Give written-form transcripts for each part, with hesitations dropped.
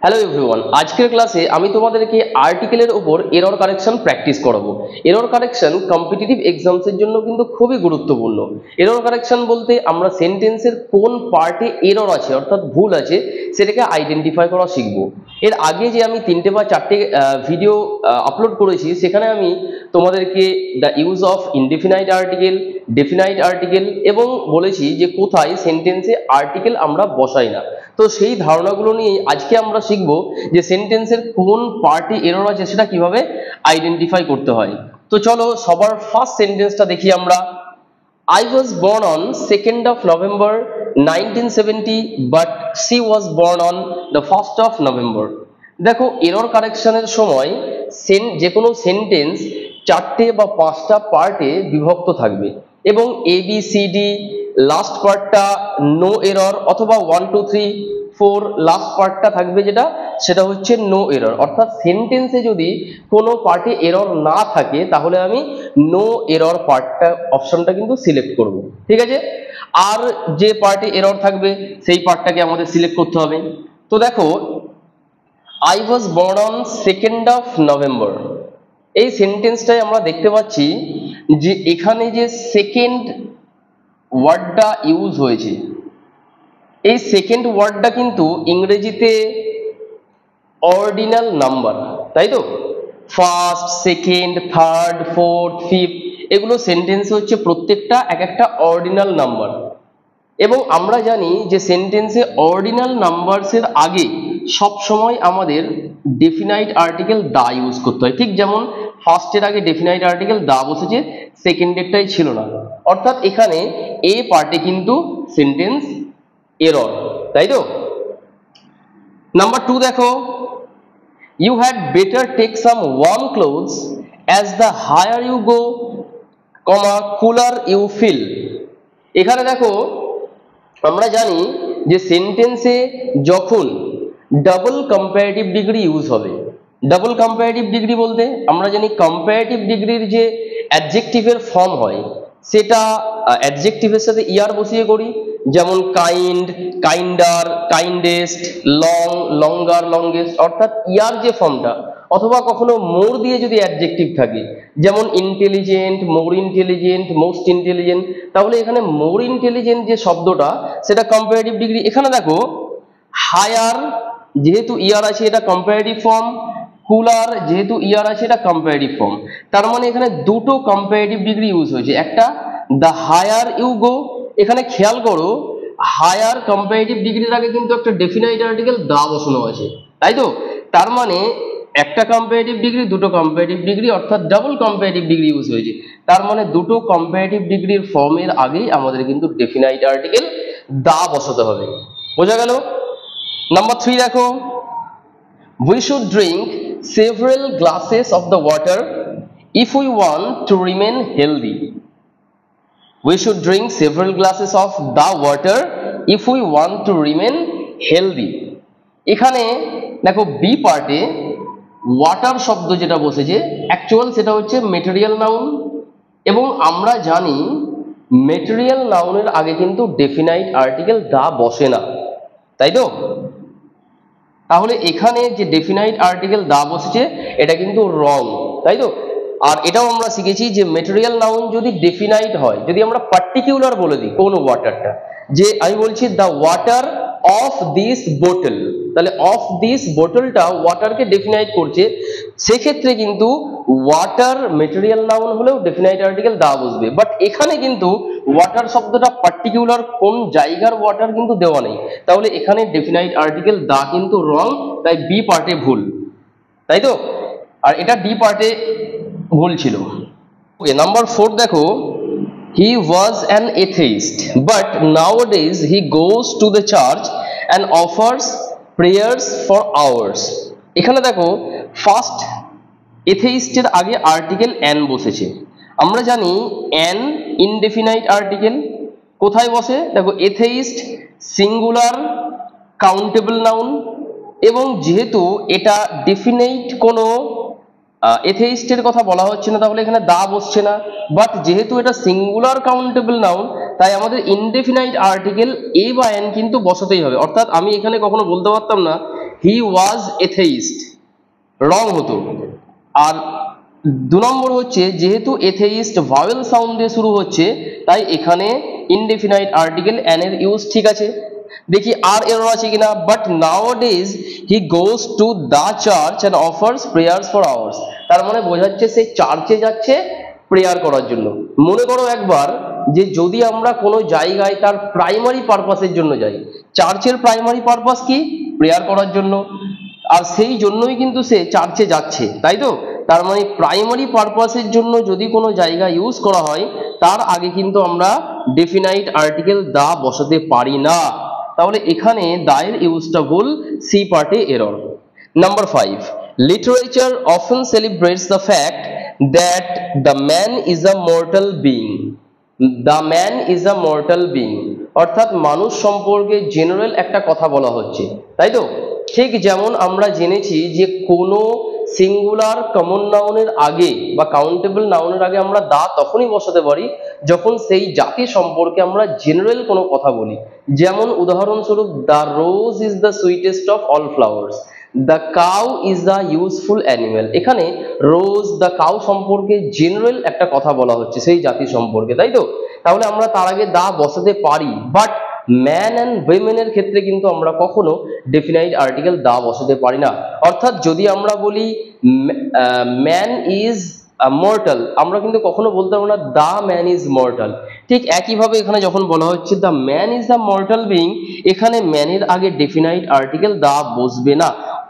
Hello everyone, আজকের ক্লাসে আমি তোমাদেরকে আর্টিকেলের উপর এরর কারেকশন প্র্যাকটিস করাবো। এরর কারেকশন কম্পিটিটিভ এক্সামসের জন্য কিন্তু খুবই গুরুত্বপূর্ণ। এরর কারেকশন বলতে আমরা সেন্টেন্সের কোন পার্টে এরর আছে অর্থাৎ ভুল আছে সেটাকে আইডেন্টিফাই করা শিখবো। এর আগে যে আমি 3টে বা 4টে ভিডিও আপলোড করেছি সেখানে আমি তোমাদেরকে the use of indefinite article, definite article এবং বলেছি যে কোথায় সেন্টেন্সে আর্টিকেল আমরা বসাই না। তো সেই ধারণাগুলো নিয়ে আজকে আমরা শিখব যে সেন্টেন্সের কোন পার্টে এরর আছে সেটা কিভাবে আইডেন্টিফাই করতে হয়। তো চলো সবার ফার্স্ট সেন্টেন্সটা দেখি আমরা। I was born on 2nd of November 1970 but she was born on the 1st of November. দেখো এরর কারেকশনের সময় যে কোনো সেন্টেন্স 4টে বা 5টা পার্টে বিভক্ত থাকবে এবং ABCD লাস্ট পার্টটা নো এরর অথবা 1 2 3 4 লাস্ট পার্টটা থাকবে সেটা হচ্ছে নো এরর। অর্থাৎ সেন্টেন্সে যদি কোনো পার্টে এরর না থাকে তাহলে আমি নো এরর পার্টটা অপশনটা কিন্তু সিলেক্ট করব, ঠিক আছে। আর যে পার্টে এরর থাকবে সেই পার্টটাকে আমাদের সিলেক্ট করতে হবে। তো দেখো I was born on 2nd of November, এই সেন্টেন্সটাই আমরা দেখতে পাচ্ছি যে এখানে যে সেকেন্ড ওয়ার্ডটা ইউজ হয়েছে, এই সেকেন্ড ওয়ার্ডটা কিন্তু ইংরেজিতে অর্ডিনাল নাম্বার, তাই তো। First, second, third, fourth, fifth এগুলো সেন্টেন্সে হচ্ছে প্রত্যেকটা এক একটা অর্ডিনাল নাম্বার। এবং আমরা জানি যে সেন্টেন্সে অর্ডিনাল নাম্বারসের আগে সব সময় আমাদের ডেফিনাইট আর্টিকেল দা ইউজ করতে হয়। ঠিক যেমন ফার্স্টের আগে ডেফিনাইট আর্টিকেল দা বসেছে, সেকেন্ডেরটাই ছিল না। অর্থাৎ এখানে এ পার্টে কিন্তু সেন্টেন্স এরর, তাই তো। নাম্বার 2 দেখো, you had better take some warm clothes as the higher you go, cooler you feel. এখানে দেখো আমরা জানি যে সেন্টেন্সে যখন ডাবল কম্পারেটিভ ডিগ্রি ইউজ হবে, ডাবল কম্পারেটিভ ডিগ্রি বলতে আমরা জানি কম্পারেটিভ ডিগ্রির যে অ্যাডজেক্টিভের ফর্ম হয় সেটা অ্যাডজেক্টিভের সাথে ইয়ার বসিয়ে করি, যেমন কাইন্ড, কাইন্ডার, কাইন্ডেস্ট, লং, লঙ্গার, লংগেস্ট, অর্থাৎ ইয়ার যে ফর্মটা, অথবা কখনো মোর দিয়ে যদি অ্যাডজেক্টিভ থাকে যেমন intelligent, more intelligent, most intelligent, তাহলে এখানে মোর ইন্টেলিজেন্ট যে শব্দটা সেটা কম্পারেটিভ ডিগ্রি। এখানে দেখো হায়ার যেহেতু ইয়ার আছে এটা কম্পারেটিভ ফর্ম, কুলার যেহেতু ইয়ার আছে এটা কম্পারেটিভ ফর্ম। তার মানে এখানে দুটো কম্পারেটিভ ডিগ্রি ইউজ হয়েছে, একটা দ্য হায়ার ইউ গো, এখানে খেয়াল করো হায়ার কম্পারেটিভ ডিগ্রির আগে কিন্তু একটা ডেফিনাইট আর্টিকেল দা বসানো আছে, তাই তো। তার মানে একটা কম্পারেটিভ ডিগ্রি, দুটো কম্পারেটিভ ডিগ্রি, অর্থাৎ ডাবল কম্পারেটিভ ডিগ্রি ইউজ হয়েছে। তার মানে দুটো কম্পারেটিভ ডিগ্রির ফর্মের আগেই আমাদের কিন্তু ডেফিনাইট আর্টিকেল দা বসাতে হবে, বোঝা গেল। নাম্বার 3 দেখো, we should drink several glasses of the water if we want to remain healthy. We should drink several glasses of the water if we want to remain healthy. এখানে দেখো B পার্টে water শব্দ যেটা বসেছে actual সেটা হচ্ছে material noun, এবং আমরা জানি মেটেরিয়াল নাউনের আগে কিন্তু ডেফিনাইট আর্টিকেল দা বসে না, তাই তো। তাহলে এখানে যে ডেফিনাইট আর্টিকেল দা বসেছে এটা কিন্তু রং, তাই তো। আর এটাও আমরা শিখেছি যে মেটেরিয়াল নাউন যদি ডেফিনাইট হয়, যদি আমরা পার্টিকুলার বলে দিই কোন ওয়াটারটা, যে আমি বলছি the water of this bottle, তাহলে অফ দিস বোটলটা ওয়াটারকে ডেফিনাইট করছে, সেক্ষেত্রে কিন্তু ওয়াটার মেটেরিয়াল নাউন হলেও ডেফিনাইট আর্টিকেল দা বসবে। বাট এখানে কিন্তু ওয়াটার শব্দটা পার্টিকুলার কোন জায়গার ওয়াটার কিন্তু দেওয়া নেই, তাহলে এখানে ডেফিনাইট আর্টিকেল দা কিন্তু রং, তাই বি পার্টে ভুল, তাই তো। আর এটা ডি পার্টে ভুল ছিল। ওকে, নাম্বার 4 দেখো, he was an atheist but nowadays he goes to the church and offers prayers for hours. এখানে দেখো ফার্স্ট এথেইস্টের আগে আর্টিকেল অ্যান বসেছে। আমরা জানি অ্যান ইনডেফিনাইট আর্টিকেল কোথায় বসে, দেখো এথেইস্ট সিঙ্গুলার কাউন্টেবল নাউন, এবং যেহেতু এটা ডেফিনাইট কোনো এথেইস্টের কথা বলা হচ্ছে না তাহলে এখানে দা বসছে না। বাট যেহেতু এটা সিঙ্গুলার কাউন্টেবল নাউন তাই আমাদের ইনডেফিনাইট আর্টিকেল এ বা এন কিন্তু বসাতেই হবে। অর্থাৎ আমি এখানে কখনো বলতে পারতাম না হি ওয়াজ এথেইস্ট, রং হতো। আর 2 নম্বর হচ্ছে যেহেতু এথেইস্ট ভাওয়েল সাউন্ড দিয়ে শুরু হচ্ছে, তাই এখানে ইনডেফিনাইট আর্টিকেল অ্যান এর ইউজ ঠিক আছে। দেখি আর এরর আছে কিনা। But nowadays he goes to the church and offers prayers for hours. তার মানে বোঝাচ্ছে সে চার্চে যাচ্ছে প্রেয়ার করার জন্য। মনে করো একবার যে যদি আমরা কোনো জায়গায় তার প্রাইমারি পারপাসের জন্য যাই, চার্চের প্রাইমারি পারপাস কি? প্রেয়ার করার জন্য, আর সেই জন্যই কিন্তু সে চার্চে যাচ্ছে, তাই তো? তার মানে প্রাইমারি পারপাসের জন্য যদি কোনো জায়গা ইউজ করা হয়, তার আগে কিন্তু আমরা ডেফিনাইট আর্টিকেল দা বসাতে পারি না। তাহলে এখানে দায়ের ইউজটা ভুল, সি পার্টে error. Number 5, literature often celebrates the fact that the man is a mortal being. The man is a mortal being অর্থাৎ মানুষ সম্পর্কে জেনারেল একটা কথা বলা হচ্ছে, তাই তো? ঠিক যেমন আমরা জেনেছি যে কোনো সিঙ্গুলার কমন নাউনের আগে বা কাউন্টেবল নাউনের আগে আমরা দা তখনই বসাতে পারি যখন সেই জাতি সম্পর্কে আমরা জেনারেল কোনো কথা বলি। যেমন উদাহরণস্বরূপ, the rose is the sweetest of all flowers, the cow is the useful animal. এখানে রোজ, দ্য কাউ সম্পর্কে জেনারেল একটা কথা বলা হচ্ছে সেই জাতি সম্পর্কে, তাই তো? তাহলে আমরা তার আগে দা বসাতে পারি, বাট ম্যান অ্যান্ড উইমেনের ক্ষেত্রে কিন্তু আমরা কখনো ডেফিনাইট আর্টিকেল দা বসাতে পারি না। অর্থাৎ যদি আমরা বলি ম্যান ইজ মর্টাল, আমরা কিন্তু কখনো বলতে পারবো না দা ম্যান ইজ মর্টাল। ঠিক একইভাবে এখানে যখন বলা হচ্ছে the man is the mortal being, এখানে ম্যানের আগে ডেফিনাইট আর্টিকেল দা বসবে না,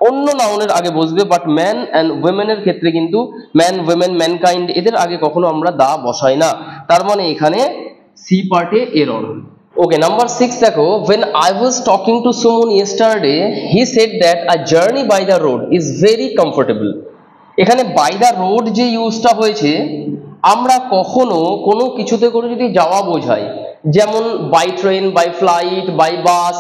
অন্য নাউনের আগে বসবে। বাট ম্যান অ্যান্ড উইমেনের ক্ষেত্রে কিন্তু ম্যান, উইমেন, ম্যানকাইন্ড এদের আগে কখনো আমরা দা বসাই না। তার মানে এখানে সি পার্টে এরর। Okay, number 6 দেখো, when I was talking to someone yesterday, he said that a journey by the road is very comfortable. এখানে by the road যে ইউজটা হয়েছে, আমরা কখনো কোনো কিছুতে করে যদি যাওয়া বোঝাই, যেমন by train, by flight, by bus,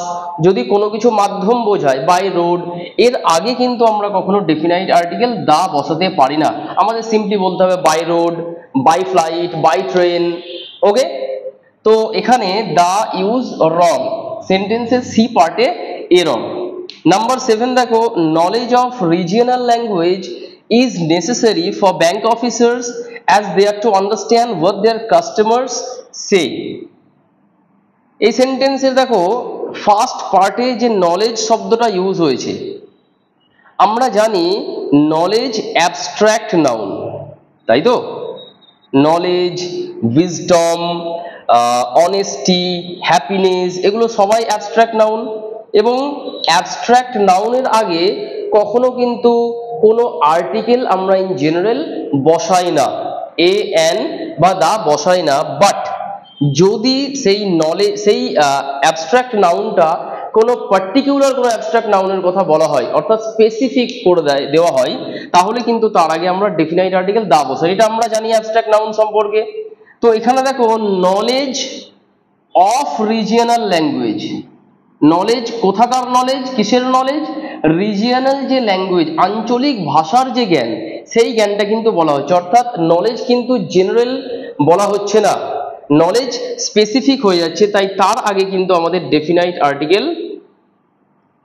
যদি কোনো কিছু মাধ্যম বোঝায় বাই রোড, এর আগে কিন্তু আমরা কখনো ডেফিনাইট আর্টিকেল দা বসাতে পারি না। আমাদের সিম্পলি বলতে হবে by road, by flight, by train. Okay, তো এখানে দা ইউজ রং, সেন্টেন্সের সি পার্টে এরর। নাম্বার 7 দেখো, knowledge of regional language is necessary for bank officers as they are to understand what their customers say. এই সেন্টেন্সের দেখো ফার্স্ট পার্টে যে নলেজ শব্দটা ইউজ হয়েছে, আমরা জানি নলেজ অ্যাবস্ট্রাক্ট নাউন, তাই তো? নলেজ, উইজডম, অনেস্টি, হ্যাপিনেস, এগুলো সবাই অ্যাবস্ট্রাক্ট নাউন। এবং অ্যাবস্ট্রাক্ট নাউনের আগে কখনো কিন্তু কোনো আর্টিকেল আমরা ইন জেনারেল বসাই না, এ এন বা দা বসাই না। বাট যদি সেই নলেজ, সেই অ্যাবস্ট্রাক্ট নাউনটা কোনো পার্টিকুলার কোনো অ্যাবস্ট্রাক্ট নাউনের কথা বলা হয়, অর্থাৎ স্পেসিফিক করে দেওয়া হয়, তাহলে কিন্তু তার আগে আমরা ডেফিনাইট আর্টিকেল দা বসাই। এটা আমরা জানি অ্যাবস্ট্রাক্ট নাউন সম্পর্কে। তো এখানে দেখো, knowledge of regional language, knowledge কোথাকার নলেজ, কিসের নলেজ? রিজিয়নাল যে ল্যাঙ্গুয়েজ, আঞ্চলিক ভাষার যে জ্ঞান, সেই জ্ঞানটা কিন্তু বলা হচ্ছে। অর্থাৎ নলেজ কিন্তু জেনারেল বলা হচ্ছে না, নলেজ স্পেসিফিক হয়ে যাচ্ছে, তাই তার আগে কিন্তু আমাদের ডেফিনাইট আর্টিকেল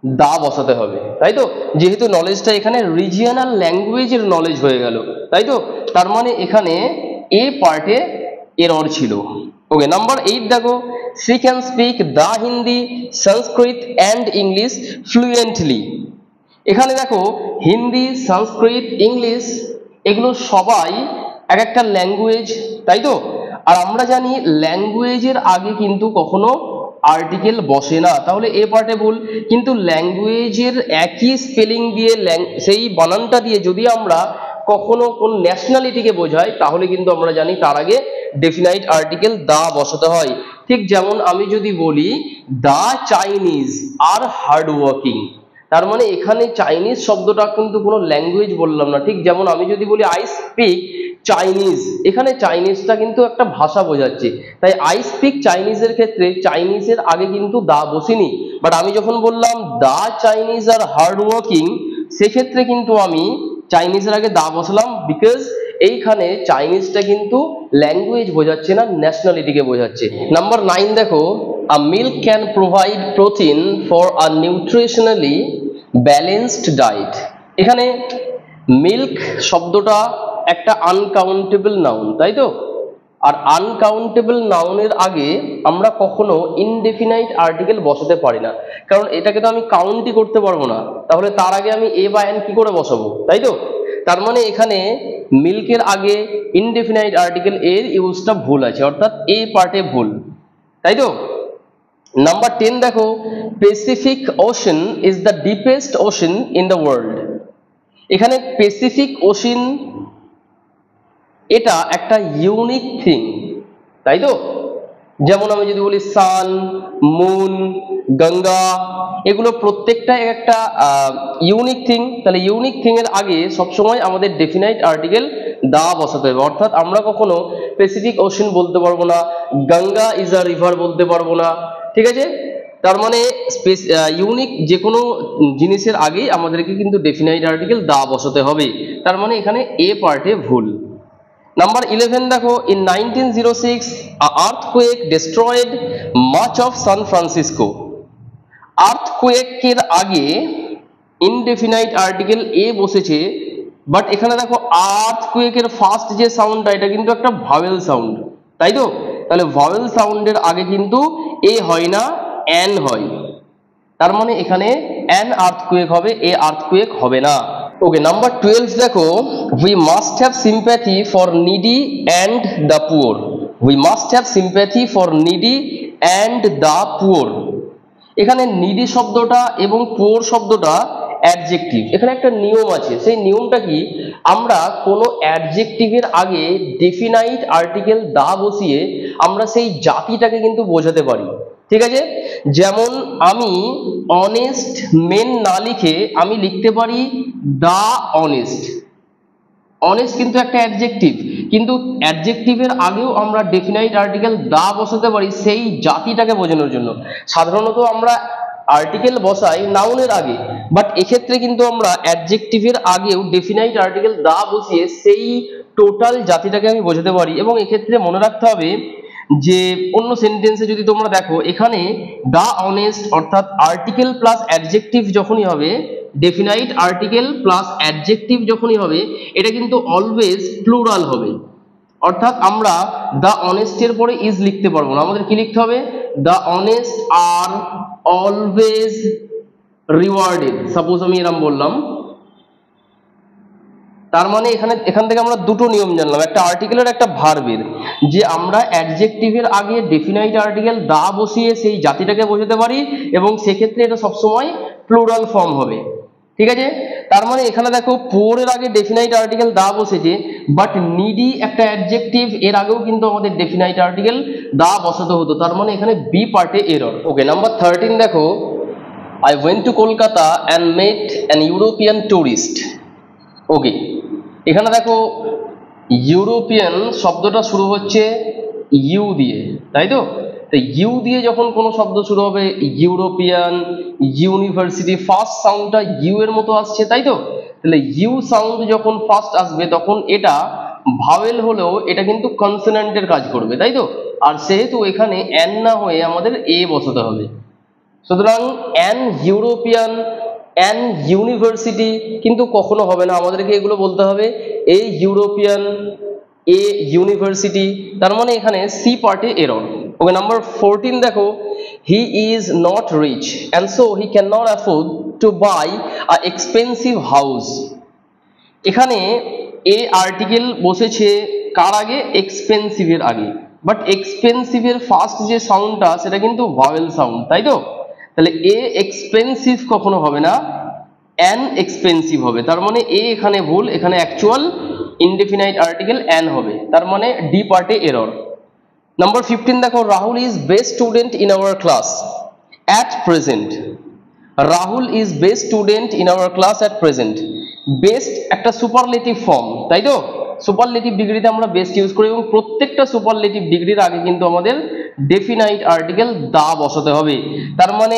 দা বসাতে হবে, তাই তো? যেহেতু নলেজটা এখানে রিজিয়নাল ল্যাঙ্গুয়েজের নলেজ হয়ে গেল, তাই তো? তার মানে এখানে এ পার্টে এরর ছিল। ওকে, নাম্বার 8 দেখো, she can speak the Hindi, Sanskrit and English fluently. এখানে দেখো হিন্দি, সংস্কৃত, ইংলিশ এগুলো সবাই এক একটা ল্যাঙ্গুয়েজ, তাই তো? আর আমরা জানি ল্যাঙ্গুয়েজের আগে কিন্তু কখনো আর্টিকেল বসে না, তাহলে এ পার্টে ভুল। কিন্তু ল্যাঙ্গুয়েজের একই স্পেলিং দিয়ে, সেই বানানটা দিয়ে যদি আমরা কখনো কোন ন্যাশনালিটিকে বোঝাই, তাহলে কিন্তু আমরা জানি তার আগে ডেফিনাইট আর্টিকেল দা বসাতে হয়। ঠিক যেমন আমি যদি বলি দা চাইনিজ আর হার্ড ওয়ার্কিং, তার মানে এখানে চাইনিজ শব্দটা কিন্তু কোনো ল্যাঙ্গুয়েজ বললাম না। ঠিক যেমন আমি যদি বলি আই স্পিক চাইনিজ, এখানে চাইনিজটা কিন্তু একটা ভাষা বোঝাচ্ছে, তাই আই স্পিক চাইনিজের ক্ষেত্রে চাইনিজের আগে কিন্তু দা বসিনি। বাট আমি যখন বললাম দা চাইনিজ আর হার্ড ওয়ার্কিং, সেক্ষেত্রে কিন্তু আমি চাইনিজের আগে দা বসালাম, বিকজ এইখানে চাইনিজটা কিন্তু ল্যাঙ্গুয়েজ বোঝাচ্ছে না, ন্যাশনালিটিকে বোঝাচ্ছে। নাম্বার 9 দেখো, a milk can provide protein for a nutritionally balanced diet. এখানে মিল্ক শব্দটা একটা আনকাউন্টেবল নাউন, তাই তো? আর আনকাউন্টেবল নাউনের আগে আমরা কখনো ইনডেফিনাইট আর্টিকেল বসাতে পারি না, কারণ এটাকে তো আমি কাউন্টই করতে পারবো না, তাহলে তার আগে আমি এ বা এন কি করে বসাবো, তাই তো? তার মানে এখানে মিল্কের আগে ইনডেফিনাইট আর্টিকেল এর ইউজটা ভুল আছে, অর্থাৎ এ পার্টে ভুল, তাই তো? নাম্বার 10 দেখো, Pacific ocean is the deepest ocean in the world. এখানে প্যাসিফিক ওশান এটা একটা ইউনিক থিং, তাই তো? যেমন আমি যদি বলি সান, মুন, গঙ্গা, এগুলো প্রত্যেকটা একটা ইউনিক থিং, তাহলে ইউনিক থিং এর আগে সবসময় আমাদের ডেফিনাইট আর্টিকেল দা বসাতে হবে, অর্থাৎ আমরা কখনো প্যাসিফিক ওশান বলতে পারবো না, গঙ্গা ইজ আ রিভার বলতে পারবো না, ঠিক আছে? তার মানে ইউনিক যে কোনো জিনিসের আগেই আমাদেরকে কিন্তু ডেফিনাইট আর্টিকেল দা বসাতে হবে, তার মানে এখানে এ পার্টে ভুল। নাম্বার 11 দেখো, in 1906 a earthquake destroyed much of San Francisco. আর্থকোয়েকের আগে ইনডেফিনাইট আর্টিকেল এ বসেছে, বাট এখানে দেখো আর্থকোয়েকের ফার্স্ট যে সাউন্ডটা এটা কিন্তু একটা ভাওয়েল সাউন্ড, তাই তো? তাহলে ভাওয়েল সাউন্ডের আগে কিন্তু এ হয় না, এন হয়, তার মানে এখানে অ্যান আর্থকোয়েক হবে, এ আর্থকোয়েক হবে না। ওকে, নাম্বার 12 দেখো, we must have sympathy for needy and the poor. We must have sympathy for needy and the poor. এখানে নিডি শব্দটা এবং পুয়ার শব্দটা অ্যাডজেক্টিভ। এখানে একটা নিয়ম আছে, সেই নিয়মটা কি, আমরা কোনো অ্যাডজেক্টিভের আগে ডেফিনাইট আর্টিকেল দা বসিয়ে আমরা সেই জাতিটাকে কিন্তু বোঝাতে পারি, ঠিক আছে? যেমন আমি অনেস্ট মেন না লিখে আমি লিখতে পারি দা অনেস্ট। অনেস্ট কিন্তু একটা অ্যাডজেক্টিভ, কিন্তু অ্যাডজেক্টিভের আগেও আমরা ডেফিনাইট আর্টিকেল দা বসাতে পারি সেই জাতিটাকে বোঝানোর জন্য। সাধারণত আমরা আর্টিকেল বসাই নাউনের আগে, বাট এক্ষেত্রে কিন্তু আমরা অ্যাডজেক্টিভের আগেও ডেফিনাইট আর্টিকেল দা বসিয়ে সেই টোটাল জাতিটাকে আমি বোঝাতে পারি। এবং এক্ষেত্রে মনে রাখতে হবে যে অন্য সেন্টেন্সে যদি তোমরা দেখো, এখানে দা অনেস্ট অর্থাৎ আর্টিকেল প্লাস অ্যাডজেক্টিভ যখনই হবে, ডেফিনাইট আর্টিকেল প্লাস অ্যাডজেক্টিভ যখনই হবে, এটা কিন্তু অলওয়েজ প্লুরাল হবে, অর্থাৎ আমরা দা অনেস্টের পরে ইজ লিখতে পারবো না, আমাদের কি লিখতে হবে, দা honest are always rewarded. Suppose আমি এরকম বললাম, তার মানে এখান থেকে আমরা দুটো নিয়ম জানলাম, একটা আর্টিকেলের একটা ভার্বের, যে আমরা অ্যাডজেক্টিভের আগে ডেফিনাইট আর্টিকেল দা বসিয়ে সেই জাতিটাকে বোঝাতে পারি, এবং সেক্ষেত্রে এটা সবসময় প্লুরাল ফর্ম হবে, ঠিক আছে? তার মানে এখানে দেখো পোরের আগে ডেফিনাইট আর্টিকেল দা বসেছে, বাট নিডি একটা অ্যাডজেক্টিভ, এর আগেও কিন্তু আমাদের ডেফিনাইট আর্টিকেল দা বসাতে হতো, তার মানে এখানে বি পার্টে এরর। ওকে, নাম্বার 13 দেখো, I went to Kolkata and met an European tourist. ওকে, এখানে দেখো ইউরোপিয়ান শব্দটা শুরু হচ্ছে ইউ দিয়ে, তাই তো? ইউ দিয়ে যখন কোনো শব্দ শুরু হবে, ইউরোপিয়ান, ইউনিভার্সিটি, ফার্স্ট সাউন্ডটা ইউ এর মতো আসছে, তাই তো? তাহলে ইউ সাউন্ড যখন ফার্স্ট আসবে তখন এটা ভাওয়েল হলেও এটা কিন্তু কনসোনেন্টের কাজ করবে, তাই তো? আর সেহেতু এখানে এন না হয়ে আমাদের এ বসাতে হবে। সুতরাং অ্যান ইউরোপিয়ান, অ্যান ইউনিভার্সিটি কিন্তু কখনো হবে না, আমাদেরকে এগুলো বলতে হবে এ ইউরোপিয়ান, এ ইউনিভার্সিটি, তার মানে এখানে সি পার্টে এরর। ওকে, নাম্বার 14 দেখো, he is not rich and so he can not afford to buy a expensive house. এখানে এ আর্টিকেল বসেছে কার আগে, এক্সপেন্সিভের আগে, বাট এক্সপেন্সিভের ফার্স্ট যে সাউন্ডটা সেটা কিন্তু ভাওয়েল সাউন্ড, তাই তো? তাহলে এ এক্সপেন্সিভ কখনো হবে না, অ্যান এক্সপেন্সিভ হবে, তার মানে এ এখানে ভুল, এখানে অ্যাকচুয়াল ইনডেফিনাইট আর্টিকেল অ্যান হবে, তার মানে ডি পার্টে এরর। নাম্বার 15 দেখো, Rahul is best student in our class at present. Rahul is best student in our class at present. Best একটা সুপারলেটিভ ফর্ম, তাই তো? সুপারলেটিভ ডিগ্রিতে আমরা বেস্ট ইউজ করি, এবং প্রত্যেকটা সুপারলেটিভ ডিগ্রির আগে কিন্তু আমাদের ডেফিনাইট আর্টিকেল দা বসাতে হবে। তার মানে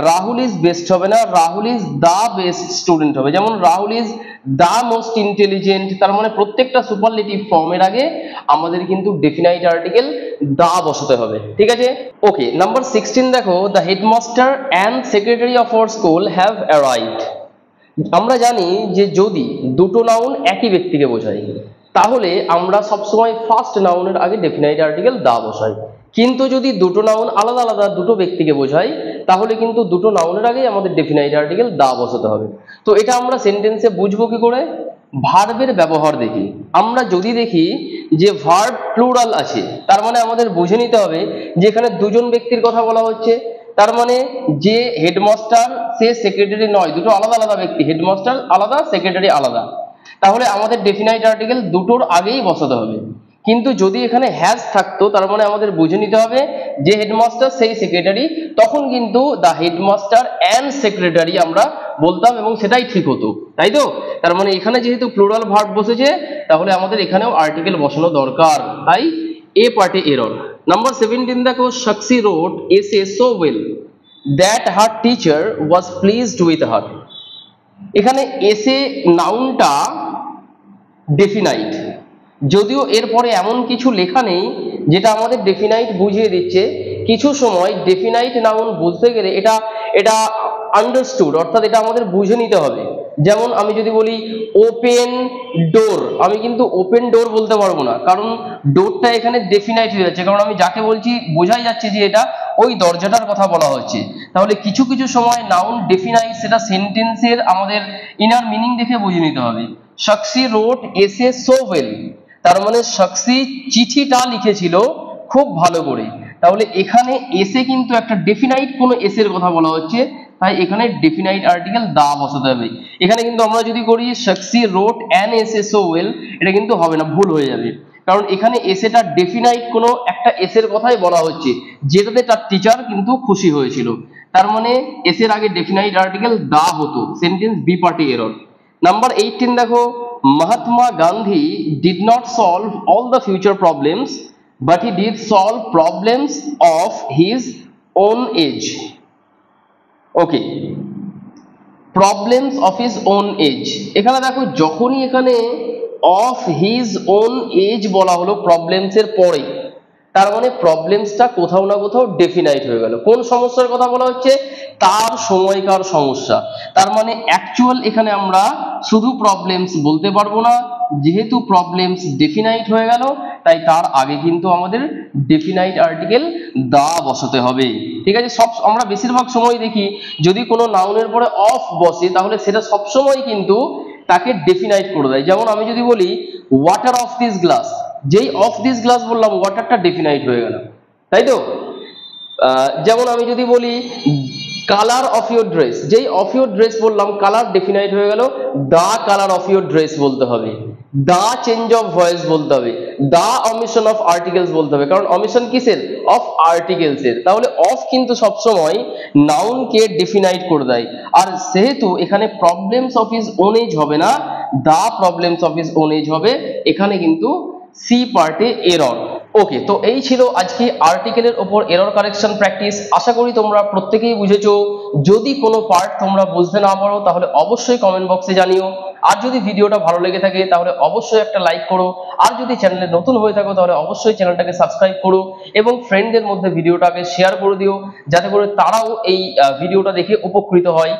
রাহুল ইজ বেস্ট হবে না, Rahul is the best student হবে। যেমন Rahul is the most intelligent, তার মানে প্রত্যেকটা সুপারলেটিভ ফর্মের আগে আমাদের কিন্তু ডেফিনাইট আর্টিকেল দা বসাতে হবে, ঠিক আছে। ওকে, নাম্বার 16 দেখো, the headmaster and secretary of our school have arrived. আমরা জানি যে যদি দুটো নাউন একই ব্যক্তিকে বোঝায় তাহলে আমরা সবসময় ফার্স্ট নাউনের আগে ডেফিনাইট আর্টিকেল দা বসাই, কিন্তু যদি দুটো নাউন আলাদা আলাদা দুটো ব্যক্তিকে বোঝায় তাহলে কিন্তু দুটো নাউনের আগে আমাদের ডেফিনাইট আর্টিকেল দা বসাতে হবে। তো এটা আমরা সেন্টেন্সে বুঝবো কি করে? ভার্বের ব্যবহার দেখি। আমরা যদি দেখি যে ভার্ব প্লুরাল আছে, তার মানে আমাদের বুঝে নিতে হবে যে এখানে দুজন ব্যক্তির কথা বলা হচ্ছে, তার মানে যে হেডমাস্টার সে সেক্রেটারি নয়, দুটো আলাদা আলাদা ব্যক্তি, হেডমাস্টার আলাদা সেক্রেটারি আলাদা, তাহলে আমাদের ডেফিনাইট আর্টিকেল দুটোর আগেই বসাতে হবে। কিন্তু যদি এখানে হ্যাজ থাকতো তার মানে আমাদের বুঝে নিতে হবে যে হেডমাস্টার সেই সেক্রেটারি, তখন কিন্তু দ্য হেডমাস্টার অ্যান্ড সেক্রেটারি আমরা বলতাম এবং সেটাই ঠিক হতো, তাই তো? তার মানে এখানে যেহেতু প্লুরাল ভার্ব বসেছে তাহলে আমাদের এখানেও আর্টিকেল বসানো দরকার, তাই এ পার্টে এরর। নাম্বার 17 দেখো, সাক্ষী রোট এসে so well that her teacher was pleased with her. এখানে এসে নাউনটা ডেফিনাইট, যদিও এরপরে এমন কিছু লেখা নেই যেটা আমাদের ডেফিনাইট বুঝিয়ে দিচ্ছে। কিছু সময় ডেফিনাইট নাউন বুঝতে গেলে এটা এটা আন্ডারস্টুড, অর্থাৎ এটা আমাদের বুঝে নিতে হবে। যেমন আমি যদি বলি ওপেন ডোর, আমি কিন্তু ওপেন ডোর বলতে পারবো না, কারণ ডোরটা এখানে ডেফিনাইট হয়ে যাচ্ছে, কারণ আমি যাকে বলছি বোঝাই যাচ্ছে যে এটা ওই দরজাটার কথা বলা হচ্ছে। তাহলে কিছু কিছু সময় নাউন ডেফিনাইট, সেটা সেন্টেন্সের আমাদের ইনার মিনিং দেখে বুঝে নিতে হবে। সাক্ষী রোট এসে সো ওয়েল, তার মানে সাক্ষী চিঠিটা লিখেছিল খুব ভালো করে, তাহলে এখানে এসে কিন্তু একটা ডেফিনাইট কোনো এসের কথা বলা হচ্ছে, তাই এখানে ডেফিনাইট আর্টিকেল দা বসাতে হবে। এখানে কিন্তু আমরা যদি করি সাক্ষী রোট অ্যান এসে সো ওয়েল, এটা কিন্তু হবে না, ভুল হয়ে যাবে, কারণ এখানে এসেটা ডেফিনাইট কোনো একটা এসের কথাই বলা হচ্ছে যেটাতে তার টিচার কিন্তু খুশি হয়েছিল, তার মানে এসের আগে ডেফিনাইট আর্টিকেল দা হতো। Sentence B party error. Number 18 দেখো, Mahatma Gandhi did not solve all the future problems, but he did solve problems of his own age. Okay, problems of his own age, এখানে দেখো যখনই এখানে of his own age বলা হলো problems এর পরে, তার মানে প্রবলেমসটা কোথাও না কোথাও ডেফিনাইট হয়ে গেল। কোন সমস্যার কথা বলা হচ্ছে? তার সময়কার সমস্যা। তার মানে অ্যাকচুয়াল এখানে আমরা শুধু প্রবলেমস বলতে পারবো না, যেহেতু প্রবলেমস ডেফিনাইট হয়ে গেল তাই তার আগে কিন্তু আমাদের ডেফিনাইট আর্টিকেল দা বসাতে হবে, ঠিক আছে। সব আমরা বেশিরভাগ সময় দেখি যদি কোনো নাউনের পরে অফ বসে তাহলে সেটা সবসময় কিন্তু তাকে ডেফিনাইট করে দেয়। যেমন আমি যদি বলি ওয়াটার অফ দিস গ্লাস, যেই অফ দিস গ্লাস বললাম ওয়াটারটা ডেফিনাইট হয়ে গেল, তাই তো? যেমন আমি যদি বলি কালার অফ ইউর ড্রেস, যেই অফ ইউর ড্রেস বললাম কালার ডেফিনাইট হয়ে গেল, the colour of your dress বলতে হবে, দা চেঞ্জ অফ ভয়েস বলতে হবে, দা অমিশন অফ আর্টিকেলস বলতে হবে, কারণ অমিশন কিসের? অফ আর্টিকেলস এর। তাহলে অফ কিন্তু সবসময় নাউনকে ডেফিনাইট করে দেয়, আর সেহেতু এখানে problems of his own age হবে না, the problems of his own age হবে। এখানে কিন্তু সি পার্টে এরর। ওকে, তো এই ছিল আজকে আর্টিকেলের উপর এরর কারেকশন প্র্যাকটিস। আশা করি তোমরা প্রত্যেকেই বুঝেছো। যদি কোনো পার্ট তোমরা বুঝতে না পারো তাহলে অবশ্যই কমেন্ট বক্সে জানিও। আর যদি ভিডিওটা ভালো লেগে থাকে তাহলে অবশ্যই একটা লাইক করো, আর যদি চ্যানেলে নতুন হয়ে থাকো তাহলে অবশ্যই চ্যানেলটাকে সাবস্ক্রাইব করো এবং ফ্রেন্ডদের মধ্যে ভিডিওটাকে শেয়ার করে দিও, যাতে করে তারাও এই ভিডিওটা দেখে উপকৃত হয়।